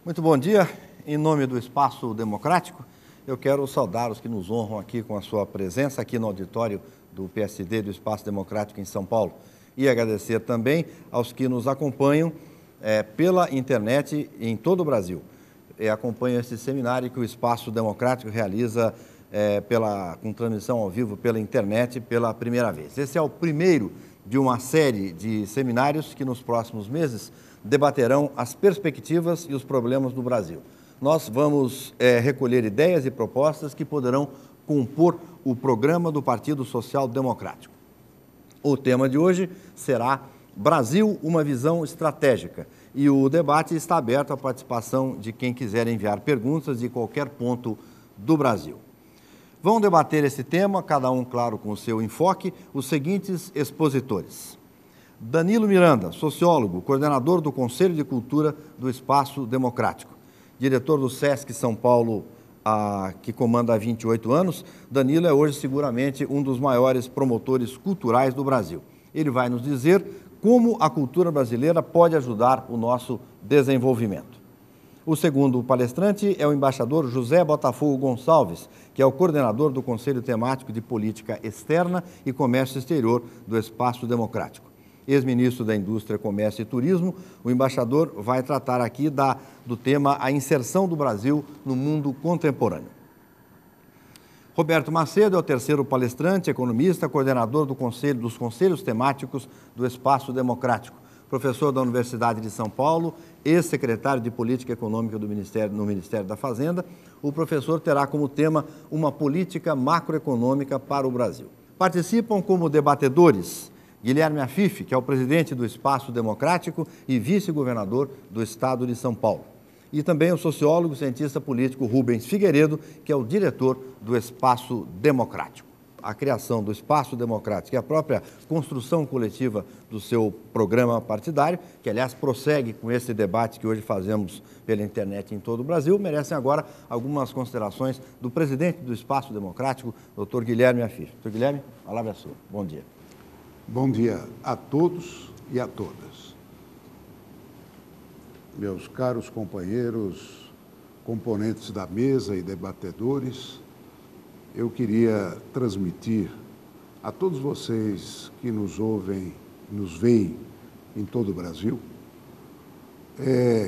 Muito bom dia. Em nome do Espaço Democrático, eu quero saudar os que nos honram aqui com a sua presença aqui no auditório do PSD do Espaço Democrático em São Paulo. E agradecer também aos que nos acompanham pela internet em todo o Brasil. Acompanham esse seminário que o Espaço Democrático realiza com transmissão ao vivo pela internet pela primeira vez. Esse é o primeiro de uma série de seminários que nos próximos meses debaterão as perspectivas e os problemas do Brasil. Nós vamos recolher ideias e propostas que poderão compor o programa do Partido Social Democrático. O tema de hoje será Brasil, uma visão estratégica. E o debate está aberto à participação de quem quiser enviar perguntas de qualquer ponto do Brasil. Vão debater esse tema, cada um, claro, com o seu enfoque, os seguintes expositores. Danilo Miranda, sociólogo, coordenador do Conselho de Cultura do Espaço Democrático, diretor do SESC São Paulo, que comanda há 28 anos. Danilo é hoje seguramente um dos maiores promotores culturais do Brasil. Ele vai nos dizer como a cultura brasileira pode ajudar o nosso desenvolvimento. O segundo palestrante é o embaixador José Botafogo Gonçalves, que é o coordenador do Conselho Temático de Política Externa e Comércio Exterior do Espaço Democrático. Ex-ministro da Indústria, Comércio e Turismo, o embaixador vai tratar aqui do tema a inserção do Brasil no mundo contemporâneo. Roberto Macedo é o terceiro palestrante, economista, coordenador dos Conselhos Temáticos do Espaço Democrático, professor da Universidade de São Paulo, ex-secretário de Política Econômica no Ministério da Fazenda. O professor terá como tema uma política macroeconômica para o Brasil. Participam como debatedores Guilherme Afif, que é o presidente do Espaço Democrático e vice-governador do Estado de São Paulo. E também o sociólogo e cientista político Rubens Figueiredo, que é o diretor do Espaço Democrático. A criação do Espaço Democrático e a própria construção coletiva do seu programa partidário, que aliás prossegue com esse debate que hoje fazemos pela internet em todo o Brasil, merecem agora algumas considerações do presidente do Espaço Democrático, Dr. Guilherme Afif. Dr. Guilherme, a palavra é sua. Bom dia. Bom dia a todos e a todas. Meus caros companheiros, componentes da mesa e debatedores, eu queria transmitir a todos vocês que nos ouvem, nos veem em todo o Brasil,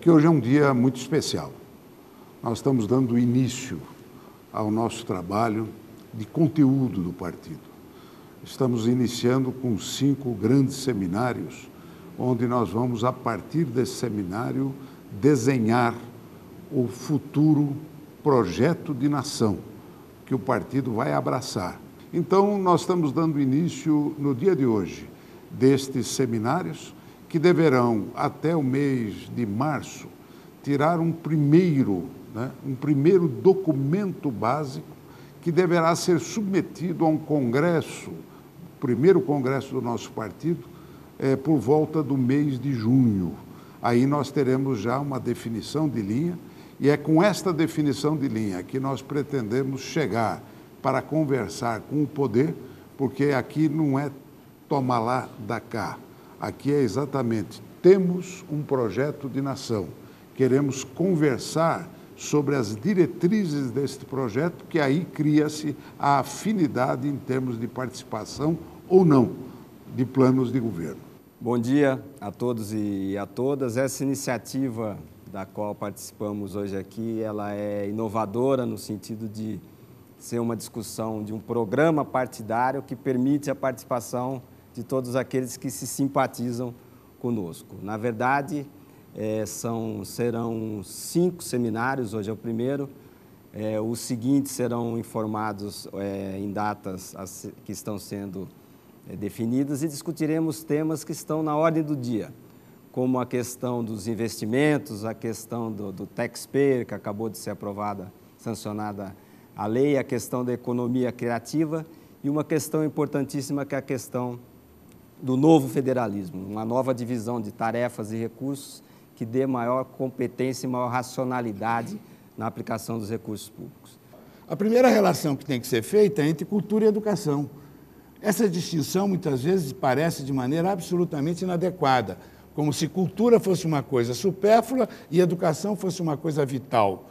que hoje é um dia muito especial. Nós estamos dando início ao nosso trabalho de conteúdo do partido. Estamos iniciando com 5 grandes seminários, onde nós vamos, a partir desse seminário, desenhar o futuro projeto de nação que o partido vai abraçar. Então, nós estamos dando início, no dia de hoje, destes seminários, que deverão, até o mês de março, tirar um primeiro documento básico que deverá ser submetido a um congresso, primeiro congresso do nosso partido, por volta do mês de junho. Aí nós teremos já uma definição de linha, e é com esta definição de linha que nós pretendemos chegar para conversar com o poder, porque aqui não é tomar lá, dá cá. Aqui é exatamente, temos um projeto de nação, queremos conversar sobre as diretrizes deste projeto, que aí cria-se a afinidade em termos de participação ou não de planos de governo. Bom dia a todos e a todas. Essa iniciativa da qual participamos hoje aqui, ela é inovadora no sentido de ser uma discussão de um programa partidário que permite a participação de todos aqueles que se simpatizam conosco. Na verdade, serão 5 seminários, hoje é o primeiro. Os seguintes serão informados em datas que estão sendo definidas, e discutiremos temas que estão na ordem do dia, como a questão dos investimentos, a questão do taxpayer, que acabou de ser aprovada, sancionada a lei, a questão da economia criativa e uma questão importantíssima que é a questão do novo federalismo, uma nova divisão de tarefas e recursos que dê maior competência e maior racionalidade na aplicação dos recursos públicos. A primeira relação que tem que ser feita é entre cultura e educação. Essa distinção, muitas vezes, parece de maneira absolutamente inadequada, como se cultura fosse uma coisa supérflua e educação fosse uma coisa vital.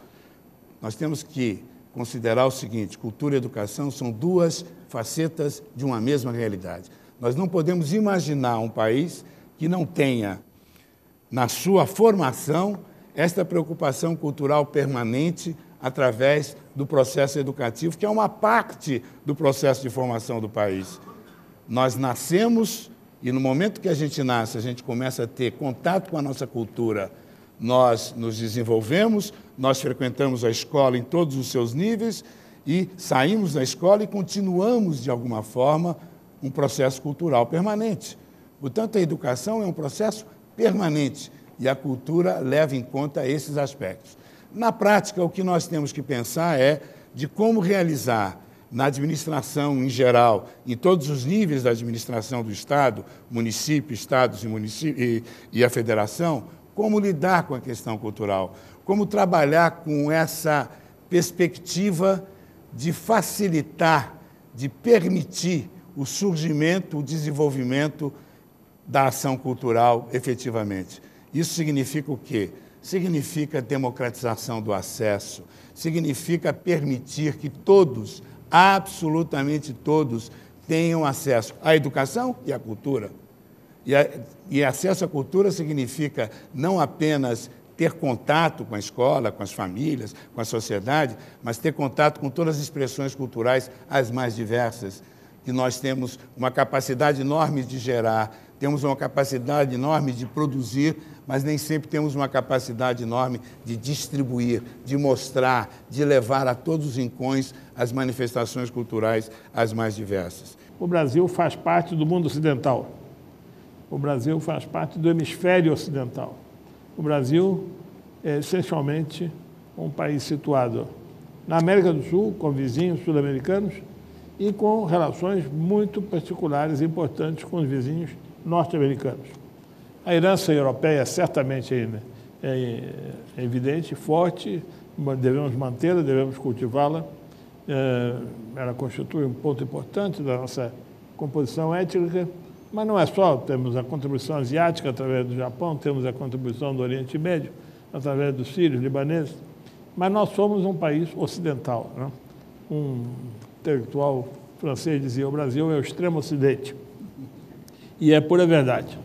Nós temos que considerar o seguinte: cultura e educação são duas facetas de uma mesma realidade. Nós não podemos imaginar um país que não tenha, na sua formação, esta preocupação cultural permanente através do processo educativo, que é uma parte do processo de formação do país. Nós nascemos e, no momento que a gente nasce, a gente começa a ter contato com a nossa cultura, nós nos desenvolvemos, nós frequentamos a escola em todos os seus níveis e saímos da escola e continuamos, de alguma forma, um processo cultural permanente. Portanto, a educação é um processo permanente e a cultura leva em conta esses aspectos. Na prática, o que nós temos que pensar é de como realizar na administração em geral, em todos os níveis da administração do Estado, município, estados e a federação, como lidar com a questão cultural, como trabalhar com essa perspectiva de facilitar, de permitir o surgimento, o desenvolvimento da ação cultural efetivamente. Isso significa o quê? Significa democratização do acesso, significa permitir que todos, absolutamente todos, tenham acesso à educação e à cultura. E acesso à cultura significa não apenas ter contato com a escola, com as famílias, com a sociedade, mas ter contato com todas as expressões culturais, as mais diversas, que nós temos uma capacidade enorme de gerar, temos uma capacidade enorme de produzir, mas nem sempre temos uma capacidade enorme de distribuir, de mostrar, de levar a todos os rincões as manifestações culturais as mais diversas. O Brasil faz parte do mundo ocidental. O Brasil faz parte do hemisfério ocidental. O Brasil é essencialmente um país situado na América do Sul, com vizinhos sul-americanos e com relações muito particulares e importantes com os vizinhos norte-americanos. A herança europeia certamente é evidente, forte, devemos mantê-la, devemos cultivá-la. Ela constitui um ponto importante da nossa composição étnica, mas não é só, temos a contribuição asiática através do Japão, temos a contribuição do Oriente Médio, através dos sírios, libaneses, mas nós somos um país ocidental, né? Um intelectual francês dizia: o Brasil é o extremo ocidente. E é pura verdade.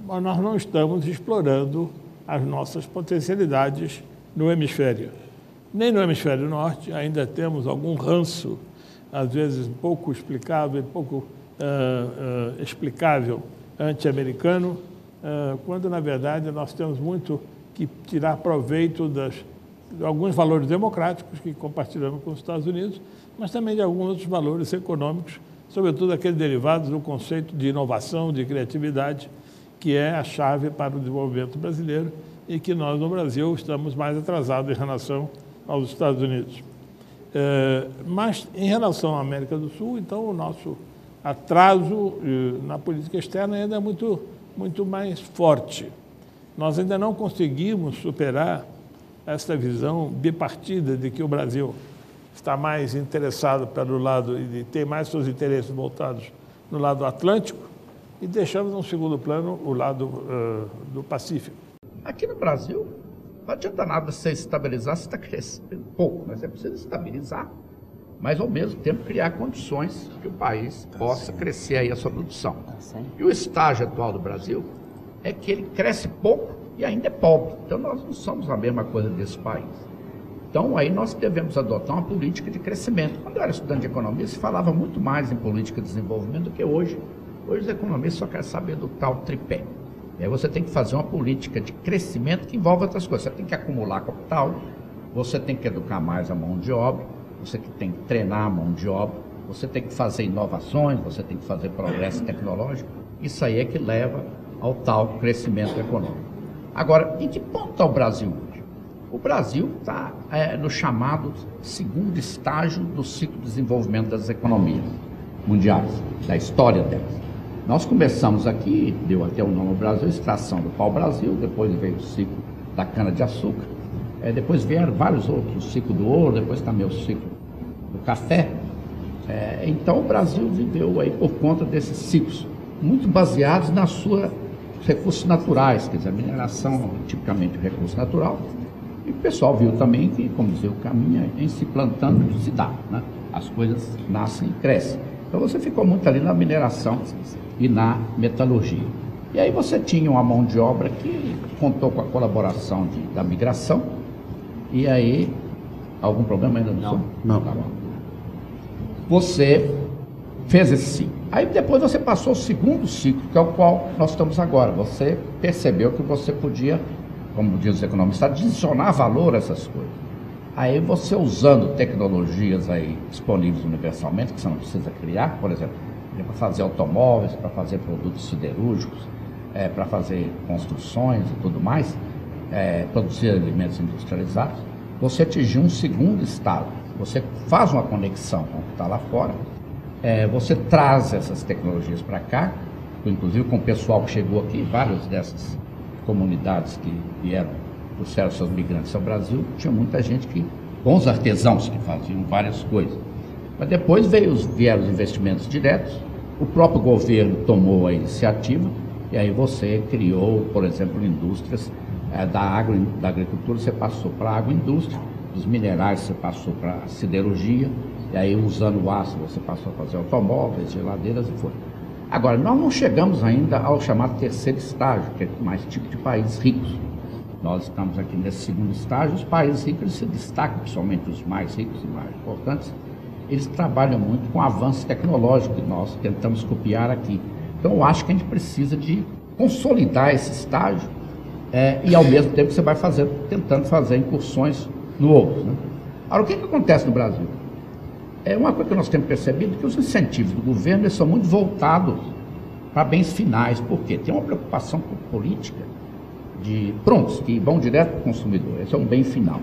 Mas nós não estamos explorando as nossas potencialidades no hemisfério. Nem no hemisfério norte ainda temos algum ranço, às vezes pouco explicável, pouco explicável anti-americano, quando, na verdade, nós temos muito que tirar proveito de alguns valores democráticos que compartilhamos com os Estados Unidos, mas também de alguns outros valores econômicos, sobretudo aqueles derivados do conceito de inovação, de criatividade, que é a chave para o desenvolvimento brasileiro e que nós, no Brasil, estamos mais atrasados em relação aos Estados Unidos. Mas, em relação à América do Sul, então, o nosso atraso na política externa ainda é muito mais forte. Nós ainda não conseguimos superar essa visão bipartida de que o Brasil está mais interessado pelo lado e tem mais seus interesses voltados no lado atlântico e deixamos no segundo plano o lado do Pacífico. Aqui no Brasil, não adianta nada você estabilizar, você está crescendo pouco, mas é preciso estabilizar, mas ao mesmo tempo criar condições que o país possa crescer aí a sua produção. E o estágio atual do Brasil é que ele cresce pouco e ainda é pobre. Então nós não somos a mesma coisa desse país. Então aí nós devemos adotar uma política de crescimento. Quando eu era estudante de economia, se falava muito mais em política de desenvolvimento do que hoje. Hoje os economistas só querem saber do tal tripé. E aí você tem que fazer uma política de crescimento que envolve outras coisas. Você tem que acumular capital, você tem que educar mais a mão de obra, você tem que treinar a mão de obra, você tem que fazer inovações, você tem que fazer progresso tecnológico. Isso aí é que leva ao tal crescimento econômico. Agora, em que ponto está o Brasil hoje? O Brasil está no chamado segundo estágio do ciclo de desenvolvimento das economias mundiais, da história delas. Nós começamos aqui, deu até o nome ao Brasil, extração do pau-brasil, depois veio o ciclo da cana-de-açúcar, depois vieram vários outros, o ciclo do ouro, depois também o ciclo do café. Então o Brasil viveu aí por conta desses ciclos, muito baseados na sua recursos naturais, quer dizer, a mineração é tipicamente um recurso natural. E o pessoal viu também que, como dizer, o caminho em se plantando se dá, né? As coisas nascem e crescem. Então você ficou muito ali na mineração e na metalurgia. E aí você tinha uma mão de obra que contou com a colaboração da migração. E aí, algum problema ainda não? Não. Tá bom. Você fez esse ciclo. Aí depois você passou o segundo ciclo, que é o qual nós estamos agora. Você percebeu que você podia, como diz os economistas, adicionar valor a essas coisas. Aí você usando tecnologias aí disponíveis universalmente, que você não precisa criar, por exemplo, para fazer automóveis, para fazer produtos siderúrgicos, para fazer construções e tudo mais, produzir alimentos industrializados, você atingiu um segundo estado. Você faz uma conexão com o que está lá fora, você traz essas tecnologias para cá, inclusive com o pessoal que chegou aqui, várias dessas comunidades que vieram, trouxeram seus migrantes ao Brasil, tinha muita gente bons artesãos que faziam várias coisas. Mas depois vieram os investimentos diretos, o próprio governo tomou a iniciativa, e aí você criou, por exemplo, indústrias da agricultura, você passou para a agroindústria, dos minerais você passou para a siderurgia, e aí usando o aço você passou a fazer automóveis, geladeiras e foi. Agora, nós não chegamos ainda ao chamado terceiro estágio, que é mais tipo de países ricos. Nós estamos aqui nesse segundo estágio, os países ricos se destacam, principalmente os mais ricos e mais importantes, eles trabalham muito com avanço tecnológico que nós tentamos copiar aqui. Então, eu acho que a gente precisa de consolidar esse estágio e, ao mesmo tempo, você vai tentando fazer incursões no outro. Né? Agora, o que acontece no Brasil? É uma coisa que nós temos percebido, que os incentivos do governo eles são muito voltados para bens finais. Por quê? Tem uma preocupação política de prontos, que vão direto para o consumidor. Esse é um bem final.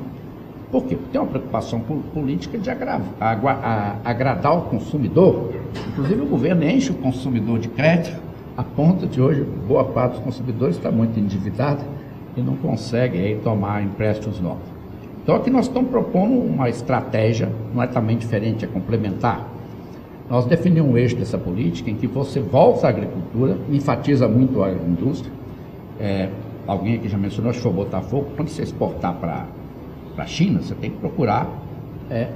Por quê? Tem uma preocupação política de agradar o consumidor. Inclusive, o governo enche o consumidor de crédito, a ponto de hoje, boa parte dos consumidores está muito endividada e não consegue aí tomar empréstimos novos. Então, aqui nós estamos propondo uma estratégia, não é também diferente, é complementar. Nós definimos um eixo dessa política em que você volta à agricultura, enfatiza muito a agroindústria. Alguém aqui já mencionou, acho que foi Botafogo, quando você exportar para a China, você tem que procurar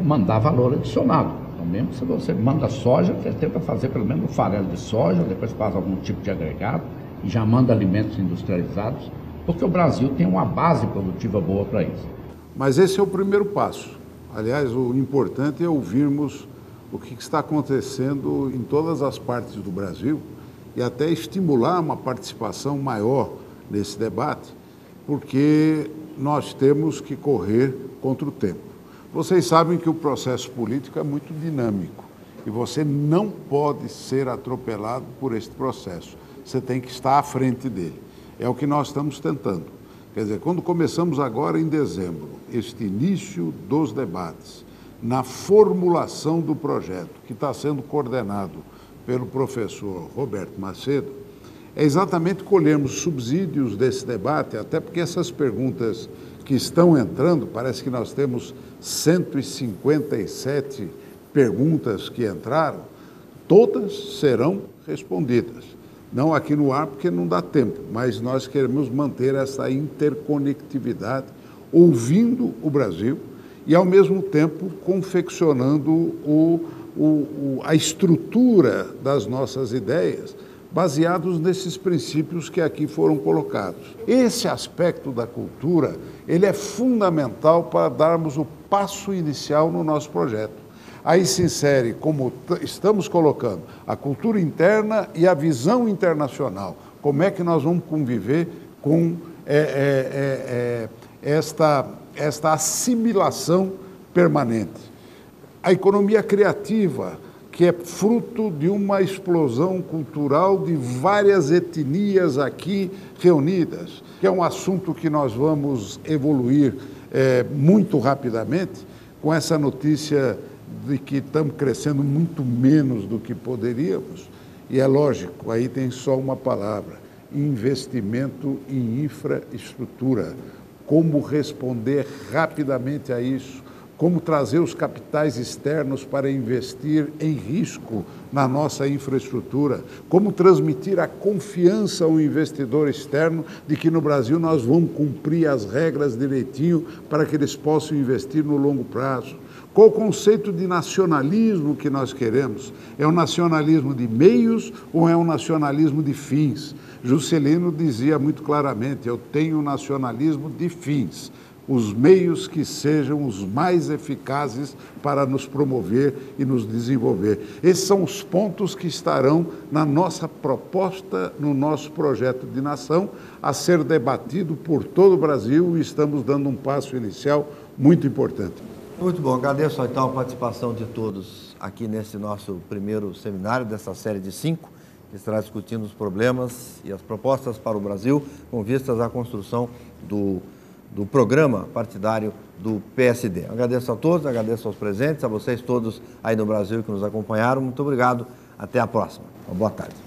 mandar valor adicionado. Então, mesmo que você manda soja, você tenta fazer pelo menos um farelo de soja, depois faz algum tipo de agregado e já manda alimentos industrializados, porque o Brasil tem uma base produtiva boa para isso. Mas esse é o primeiro passo. Aliás, o importante é ouvirmos o que está acontecendo em todas as partes do Brasil e até estimular uma participação maior nesse debate, porque nós temos que correr contra o tempo. Vocês sabem que o processo político é muito dinâmico e você não pode ser atropelado por este processo. Você tem que estar à frente dele. É o que nós estamos tentando. Quer dizer, quando começamos agora em dezembro, este início dos debates, na formulação do projeto, que está sendo coordenado pelo professor Roberto Macedo, é exatamente colhermos subsídios desse debate, até porque essas perguntas que estão entrando, parece que nós temos 157 perguntas que entraram, todas serão respondidas. Não aqui no ar, porque não dá tempo, mas nós queremos manter essa interconectividade, ouvindo o Brasil e, ao mesmo tempo, confeccionando a estrutura das nossas ideias, baseados nesses princípios que aqui foram colocados. Esse aspecto da cultura, ele é fundamental para darmos o passo inicial no nosso projeto. Aí se insere, como estamos colocando, a cultura interna e a visão internacional. Como é que nós vamos conviver com esta assimilação permanente? A economia criativa, que é fruto de uma explosão cultural de várias etnias aqui reunidas, que é um assunto que nós vamos evoluir muito rapidamente, com essa notícia de que estamos crescendo muito menos do que poderíamos, e é lógico, aí tem só uma palavra: investimento em infraestrutura. Como responder rapidamente a isso, como trazer os capitais externos para investir em risco na nossa infraestrutura, como transmitir a confiança ao investidor externo de que no Brasil nós vamos cumprir as regras direitinho para que eles possam investir no longo prazo. Qual o conceito de nacionalismo que nós queremos? É um nacionalismo de meios ou é um nacionalismo de fins? Juscelino dizia muito claramente, eu tenho um nacionalismo de fins, os meios que sejam os mais eficazes para nos promover e nos desenvolver. Esses são os pontos que estarão na nossa proposta, no nosso projeto de nação, a ser debatido por todo o Brasil, e estamos dando um passo inicial muito importante. Muito bom, agradeço então a participação de todos aqui nesse nosso primeiro seminário dessa série de 5, que estará discutindo os problemas e as propostas para o Brasil com vistas à construção do programa partidário do PSD. Agradeço a todos, agradeço aos presentes, a vocês todos aí no Brasil que nos acompanharam. Muito obrigado, até a próxima. Uma boa tarde.